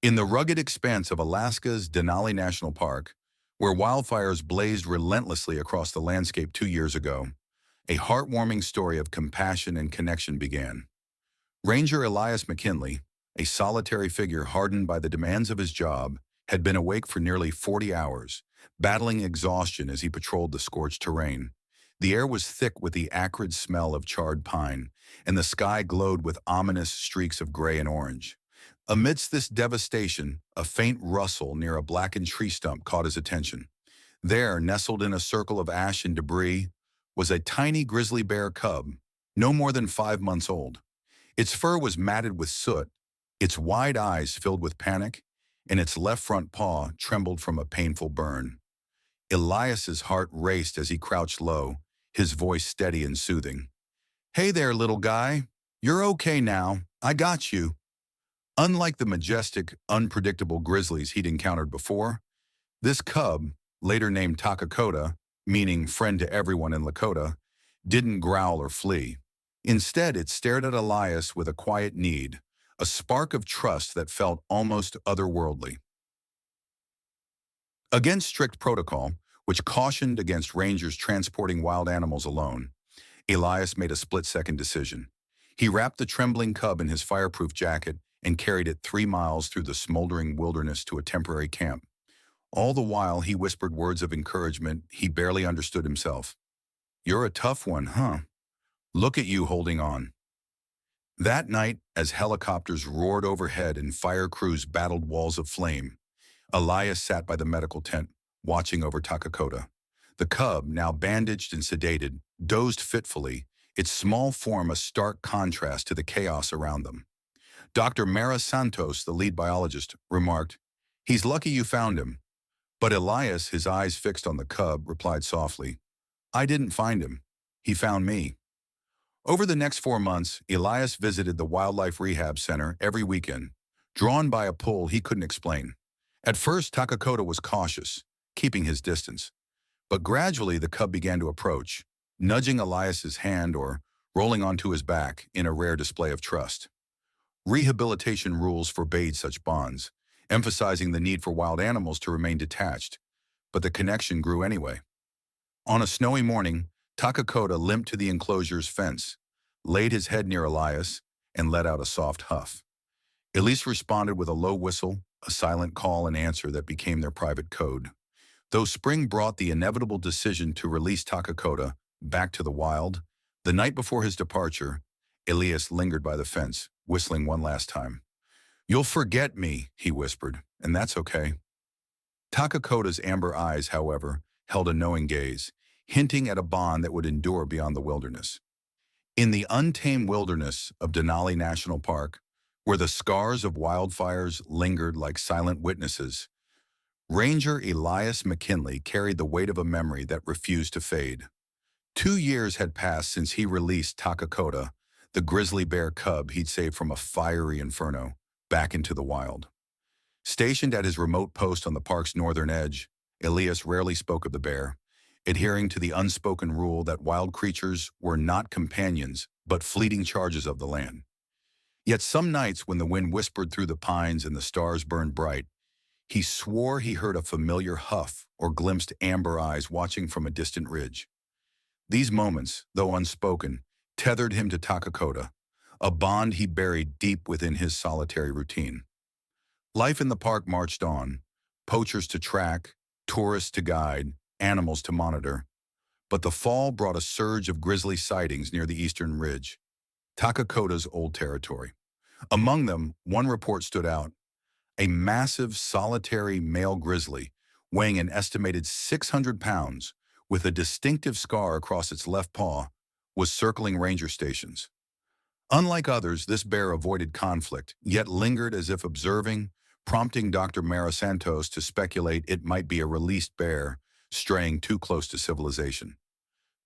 In the rugged expanse of Alaska's Denali National Park, where wildfires blazed relentlessly across the landscape 2 years ago, a heartwarming story of compassion and connection began. Ranger Elias McKinley, a solitary figure hardened by the demands of his job, had been awake for nearly 40 hours, battling exhaustion as he patrolled the scorched terrain. The air was thick with the acrid smell of charred pine, and the sky glowed with ominous streaks of gray and orange. Amidst this devastation, a faint rustle near a blackened tree stump caught his attention. There, nestled in a circle of ash and debris, was a tiny grizzly bear cub, no more than 5 months old. Its fur was matted with soot, its wide eyes filled with panic, and its left front paw trembled from a painful burn. Elias's heart raced as he crouched low, his voice steady and soothing. "Hey there, little guy. You're okay now. I got you." Unlike the majestic, unpredictable grizzlies he'd encountered before, this cub, later named Takakota, meaning friend to everyone in Lakota, didn't growl or flee. Instead, it stared at Elias with a quiet need, a spark of trust that felt almost otherworldly. Against strict protocol, which cautioned against rangers transporting wild animals alone, Elias made a split-second decision. He wrapped the trembling cub in his fireproof jacket and carried it 3 miles through the smoldering wilderness to a temporary camp. All the while, he whispered words of encouragement he barely understood himself. "You're a tough one, huh? Look at you holding on." That night, as helicopters roared overhead and fire crews battled walls of flame, Elias sat by the medical tent, watching over Takakota. The cub, now bandaged and sedated, dozed fitfully, its small form a stark contrast to the chaos around them. Dr. Mara Santos, the lead biologist, remarked, "He's lucky you found him." But Elias, his eyes fixed on the cub, replied softly, "I didn't find him. He found me." Over the next 4 months, Elias visited the Wildlife Rehab Center every weekend, drawn by a pull he couldn't explain. At first, Takakota was cautious, keeping his distance. But gradually, the cub began to approach, nudging Elias's hand or rolling onto his back in a rare display of trust. Rehabilitation rules forbade such bonds, emphasizing the need for wild animals to remain detached, but the connection grew anyway. On a snowy morning, Takakota limped to the enclosure's fence, laid his head near Elias, and let out a soft huff. Elise responded with a low whistle, a silent call and answer that became their private code. Though spring brought the inevitable decision to release Takakota back to the wild, the night before his departure, Elias lingered by the fence, whistling one last time. "You'll forget me," he whispered, "and that's okay." Takakota's amber eyes, however, held a knowing gaze, hinting at a bond that would endure beyond the wilderness. In the untamed wilderness of Denali National Park, where the scars of wildfires lingered like silent witnesses, Ranger Elias McKinley carried the weight of a memory that refused to fade. 2 years had passed since he released Takakota, the grizzly bear cub he'd saved from a fiery inferno, back into the wild. Stationed at his remote post on the park's northern edge, Elias rarely spoke of the bear, adhering to the unspoken rule that wild creatures were not companions, but fleeting charges of the land. Yet some nights when the wind whispered through the pines and the stars burned bright, he swore he heard a familiar huff or glimpsed amber eyes watching from a distant ridge. These moments, though unspoken, tethered him to Takakota, a bond he buried deep within his solitary routine. Life in the park marched on, poachers to track, tourists to guide, animals to monitor. But the fall brought a surge of grizzly sightings near the eastern ridge, Takakota's old territory. Among them, one report stood out: a massive, solitary male grizzly, weighing an estimated 600 pounds, with a distinctive scar across its left paw, was circling ranger stations. Unlike others, this bear avoided conflict, yet lingered as if observing, prompting Dr. Mara Santos to speculate it might be a released bear straying too close to civilization.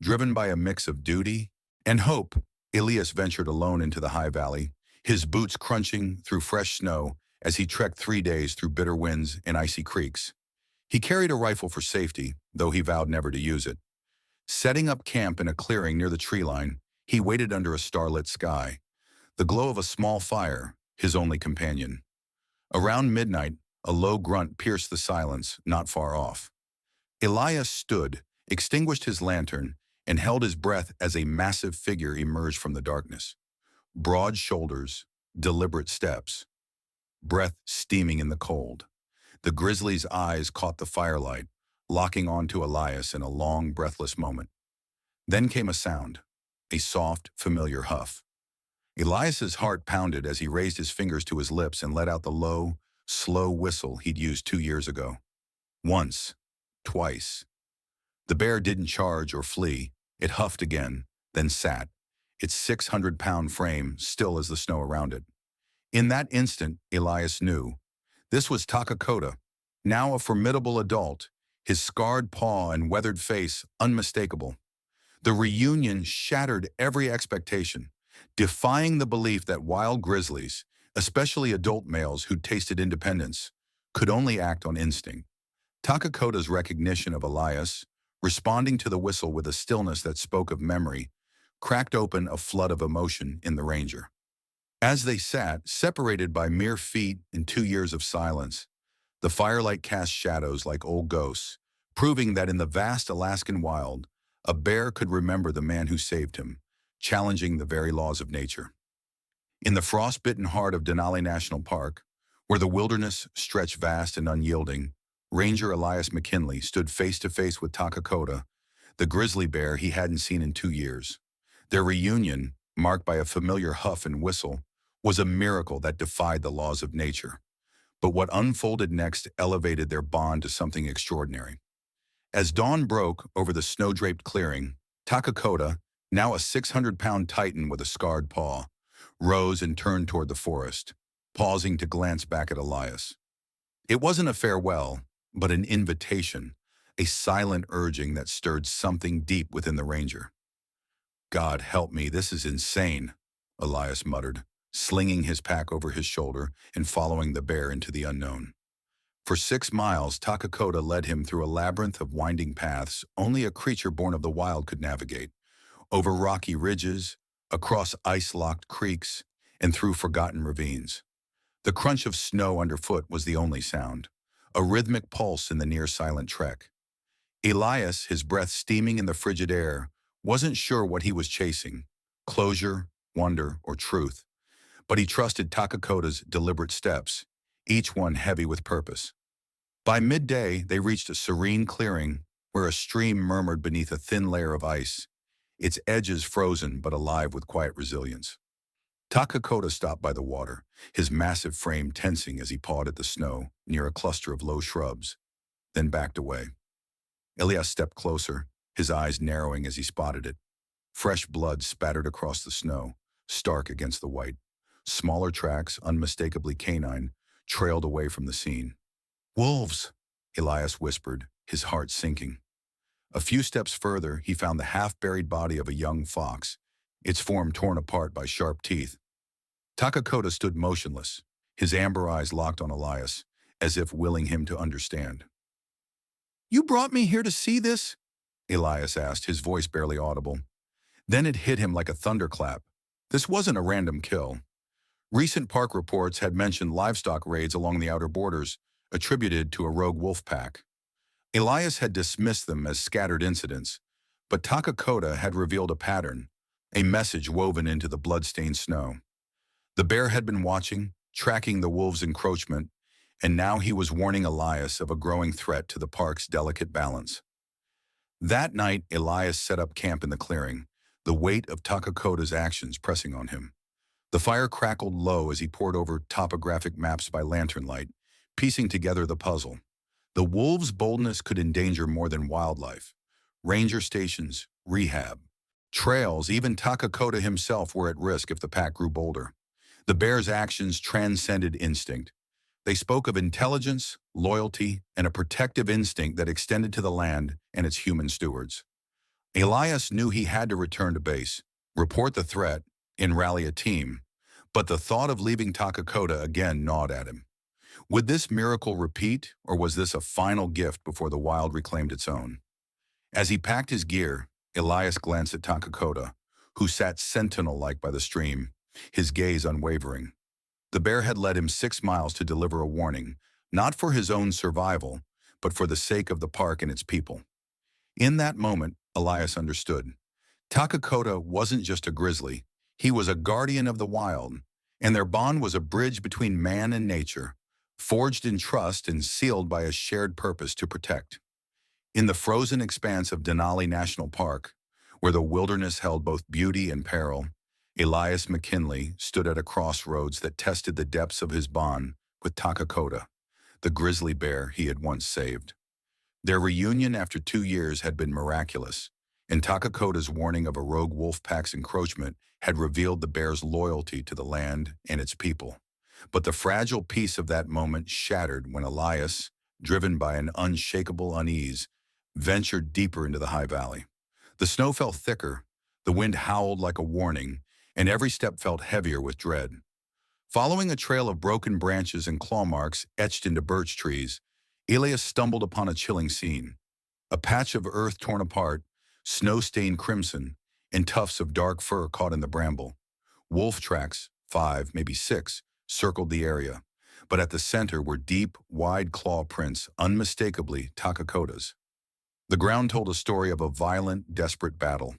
Driven by a mix of duty and hope, Elias ventured alone into the high valley, his boots crunching through fresh snow as he trekked 3 days through bitter winds and icy creeks. He carried a rifle for safety, though he vowed never to use it. Setting up camp in a clearing near the tree line, he waited under a starlit sky, the glow of a small fire, his only companion. Around midnight, a low grunt pierced the silence not far off. Elias stood, extinguished his lantern, and held his breath as a massive figure emerged from the darkness. Broad shoulders, deliberate steps, breath steaming in the cold. The grizzly's eyes caught the firelight, locking onto Elias in a long, breathless moment. Then came a sound, a soft, familiar huff. Elias's heart pounded as he raised his fingers to his lips and let out the low, slow whistle he'd used 2 years ago. Once, twice. The bear didn't charge or flee. It huffed again, then sat, its 600-pound frame still as the snow around it. In that instant, Elias knew. This was Takakota, now a formidable adult, his scarred paw and weathered face unmistakable. The reunion shattered every expectation, defying the belief that wild grizzlies, especially adult males who'd tasted independence, could only act on instinct. Takakota's recognition of Elias, responding to the whistle with a stillness that spoke of memory, cracked open a flood of emotion in the ranger. As they sat, separated by mere feet and 2 years of silence, the firelight cast shadows like old ghosts, proving that in the vast Alaskan wild, a bear could remember the man who saved him, challenging the very laws of nature. In the frost-bitten heart of Denali National Park, where the wilderness stretched vast and unyielding, Ranger Elias McKinley stood face-to-face with Takakota, the grizzly bear he hadn't seen in 2 years. Their reunion, marked by a familiar huff and whistle, was a miracle that defied the laws of nature. But what unfolded next elevated their bond to something extraordinary. As dawn broke over the snow-draped clearing, Takakota, now a 600-pound titan with a scarred paw, rose and turned toward the forest, pausing to glance back at Elias. It wasn't a farewell, but an invitation, a silent urging that stirred something deep within the ranger. "God help me, this is insane," Elias muttered, slinging his pack over his shoulder and following the bear into the unknown. For 6 miles, Takakota led him through a labyrinth of winding paths only a creature born of the wild could navigate, over rocky ridges, across ice-locked creeks, and through forgotten ravines. The crunch of snow underfoot was the only sound, a rhythmic pulse in the near-silent trek. Elias, his breath steaming in the frigid air, wasn't sure what he was chasing, closure, wonder, or truth, but he trusted Takakota's deliberate steps, each one heavy with purpose. By midday, they reached a serene clearing where a stream murmured beneath a thin layer of ice, its edges frozen but alive with quiet resilience. Takakota stopped by the water, his massive frame tensing as he pawed at the snow near a cluster of low shrubs, then backed away. Elias stepped closer, his eyes narrowing as he spotted it. Fresh blood spattered across the snow, stark against the white. Smaller tracks, unmistakably canine, trailed away from the scene. "Wolves," Elias whispered, his heart sinking. A few steps further, he found the half-buried body of a young fox, its form torn apart by sharp teeth. Takakota stood motionless, his amber eyes locked on Elias, as if willing him to understand. "You brought me here to see this?" Elias asked, his voice barely audible. Then it hit him like a thunderclap. This wasn't a random kill. Recent park reports had mentioned livestock raids along the outer borders, attributed to a rogue wolf pack. Elias had dismissed them as scattered incidents, but Takakota had revealed a pattern, a message woven into the blood-stained snow. The bear had been watching, tracking the wolves' encroachment, and now he was warning Elias of a growing threat to the park's delicate balance. That night, Elias set up camp in the clearing, the weight of Takakota's actions pressing on him. The fire crackled low as he pored over topographic maps by lantern light, piecing together the puzzle. The wolves' boldness could endanger more than wildlife. Ranger stations, rehab, trails, even Takakota himself were at risk if the pack grew bolder. The bear's actions transcended instinct. They spoke of intelligence, loyalty, and a protective instinct that extended to the land and its human stewards. Elias knew he had to return to base, report the threat, and rally a team, but the thought of leaving Takakota again gnawed at him. Would this miracle repeat, or was this a final gift before the wild reclaimed its own? As he packed his gear, Elias glanced at Takakota, who sat sentinel-like by the stream, his gaze unwavering. The bear had led him 6 miles to deliver a warning, not for his own survival, but for the sake of the park and its people. In that moment, Elias understood. Takakota wasn't just a grizzly. He was a guardian of the wild, and their bond was a bridge between man and nature, forged in trust and sealed by a shared purpose to protect. In the frozen expanse of Denali National Park, where the wilderness held both beauty and peril, Elias McKinley stood at a crossroads that tested the depths of his bond with Takakota, the grizzly bear he had once saved. Their reunion after 2 years had been miraculous, and Takakota's warning of a rogue wolf pack's encroachment had revealed the bear's loyalty to the land and its people. But the fragile peace of that moment shattered when Elias, driven by an unshakable unease, ventured deeper into the high valley. The snow fell thicker, the wind howled like a warning, and every step felt heavier with dread. Following a trail of broken branches and claw marks etched into birch trees, Elias stumbled upon a chilling scene. A patch of earth torn apart, snow-stained crimson, and tufts of dark fur caught in the bramble. Wolf tracks, 5, maybe 6, circled the area, but at the center were deep, wide claw prints, unmistakably Takakota's. The ground told a story of a violent, desperate battle.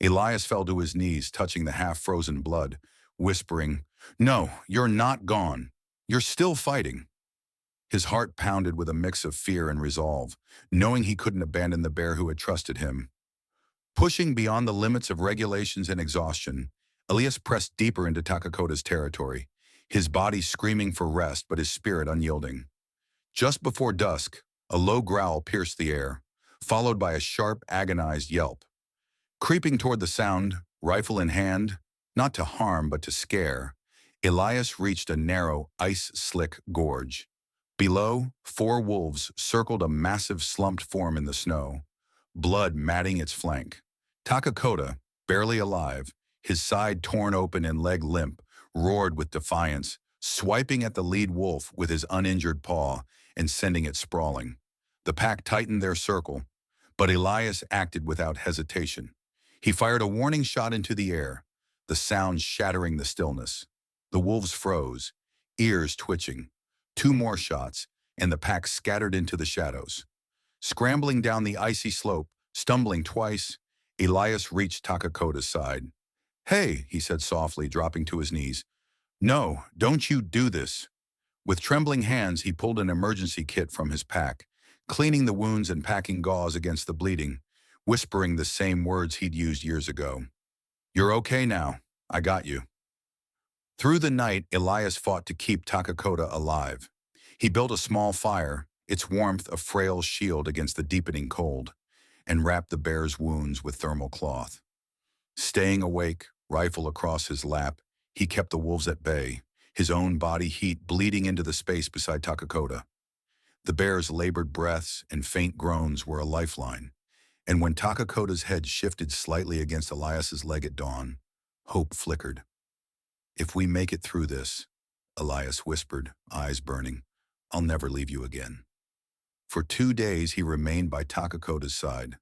Elias fell to his knees, touching the half-frozen blood, whispering, "No, you're not gone. You're still fighting." His heart pounded with a mix of fear and resolve, knowing he couldn't abandon the bear who had trusted him. Pushing beyond the limits of regulations and exhaustion, Elias pressed deeper into Takakota's territory, his body screaming for rest but his spirit unyielding. Just before dusk, a low growl pierced the air, followed by a sharp, agonized yelp. Creeping toward the sound, rifle in hand, not to harm but to scare, Elias reached a narrow, ice-slick gorge. Below, 4 wolves circled a massive slumped form in the snow, blood matting its flank. Takakota, barely alive, his side torn open and leg limp, roared with defiance, swiping at the lead wolf with his uninjured paw and sending it sprawling. The pack tightened their circle, but Elias acted without hesitation. He fired a warning shot into the air, the sound shattering the stillness. The wolves froze, ears twitching. 2 more shots, and the pack scattered into the shadows. Scrambling down the icy slope, stumbling twice, Elias reached Takakota's side. "Hey," he said softly, dropping to his knees. "No, don't you do this." With trembling hands, he pulled an emergency kit from his pack, cleaning the wounds and packing gauze against the bleeding, whispering the same words he'd used years ago. "You're okay now. I got you." Through the night, Elias fought to keep Takakota alive. He built a small fire, its warmth a frail shield against the deepening cold, and wrapped the bear's wounds with thermal cloth. Staying awake, rifle across his lap, he kept the wolves at bay, his own body heat bleeding into the space beside Takakota. The bear's labored breaths and faint groans were a lifeline, and when Takakota's head shifted slightly against Elias's leg at dawn, hope flickered. "If we make it through this," Elias whispered, eyes burning, "I'll never leave you again." For 2 days he remained by Takakota's side,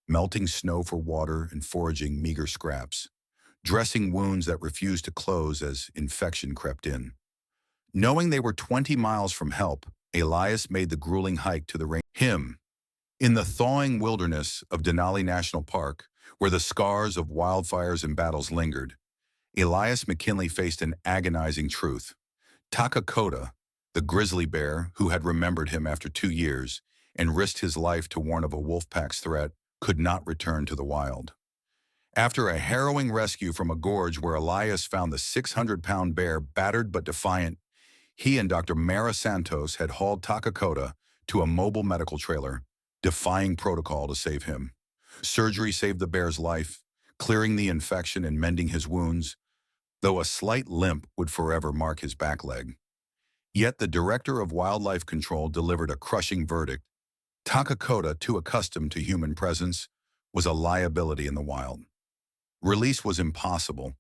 melting snow for water and foraging meager scraps, dressing wounds that refused to close as infection crept in. Knowing they were 20 miles from help, Elias made the grueling hike to the range. In the thawing wilderness of Denali National Park, where the scars of wildfires and battles lingered, Elias McKinley faced an agonizing truth. Takakota, the grizzly bear who had remembered him after 2 years and risked his life to warn of a wolf pack's threat, could not return to the wild. After a harrowing rescue from a gorge where Elias found the 600-pound bear battered but defiant, he and Dr. Mara Santos had hauled Takakota to a mobile medical trailer, defying protocol to save him. Surgery saved the bear's life, clearing the infection and mending his wounds, though a slight limp would forever mark his back leg. Yet the director of wildlife control delivered a crushing verdict. Takakota, too accustomed to human presence, was a liability in the wild. Release was impossible.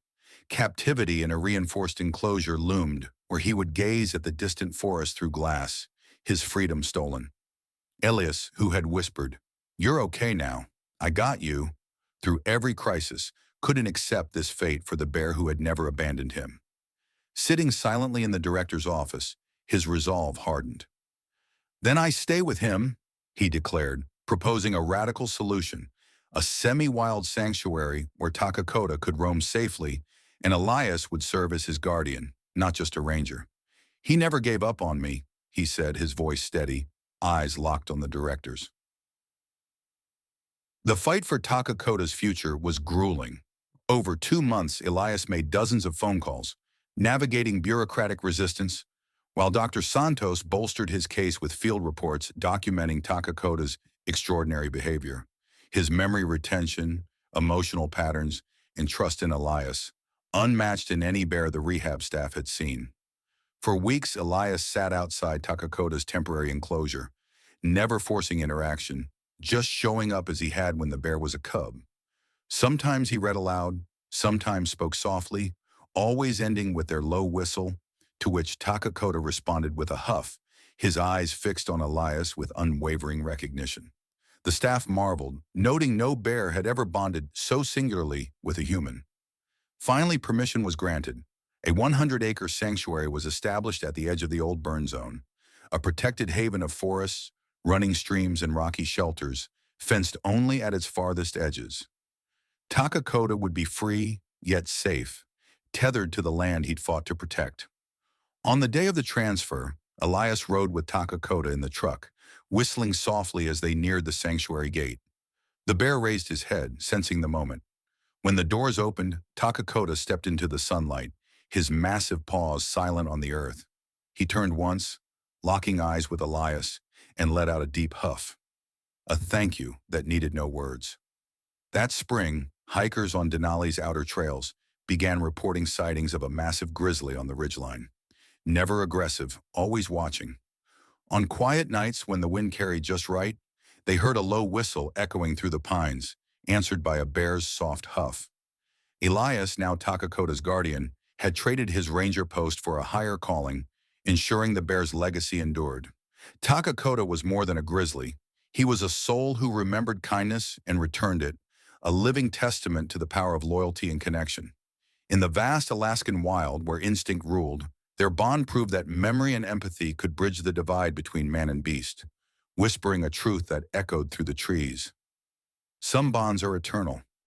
Captivity in a reinforced enclosure loomed, where he would gaze at the distant forest through glass, his freedom stolen. Elias, who had whispered, "You're okay now, I got you," through every crisis, couldn't accept this fate for the bear who had never abandoned him. Sitting silently in the director's office, his resolve hardened. "Then I stay with him," he declared, proposing a radical solution, a semi-wild sanctuary where Takakota could roam safely and Elias would serve as his guardian, not just a ranger. "He never gave up on me," he said, his voice steady, eyes locked on the director's. The fight for Takakota's future was grueling. Over 2 months, Elias made dozens of phone calls, navigating bureaucratic resistance, while Dr. Santos bolstered his case with field reports documenting Takakota's extraordinary behavior, his memory retention, emotional patterns, and trust in Elias, unmatched in any bear the rehab staff had seen. For weeks, Elias sat outside Takakota's temporary enclosure, never forcing interaction, just showing up as he had when the bear was a cub. Sometimes he read aloud, sometimes spoke softly, always ending with their low whistle, to which Takakota responded with a huff, his eyes fixed on Elias with unwavering recognition. The staff marveled, noting no bear had ever bonded so singularly with a human. Finally, permission was granted. A 100-acre sanctuary was established at the edge of the old burn zone, a protected haven of forests, running streams, and rocky shelters, fenced only at its farthest edges. Takakota would be free, yet safe, tethered to the land he'd fought to protect. On the day of the transfer, Elias rode with Takakota in the truck, whistling softly as they neared the sanctuary gate. The bear raised his head, sensing the moment. When the doors opened, Takakota stepped into the sunlight, his massive paws silent on the earth. He turned once, locking eyes with Elias, and let out a deep huff. A thank you that needed no words. That spring, hikers on Denali's outer trails began reporting sightings of a massive grizzly on the ridgeline. Never aggressive, always watching. On quiet nights when the wind carried just right, they heard a low whistle echoing through the pines, answered by a bear's soft huff. Elias, now Takakota's guardian, had traded his ranger post for a higher calling, ensuring the bear's legacy endured. Takakota was more than a grizzly. He was a soul who remembered kindness and returned it, a living testament to the power of loyalty and connection. In the vast Alaskan wild where instinct ruled, their bond proved that memory and empathy could bridge the divide between man and beast, whispering a truth that echoed through the trees. Some bonds are eternal.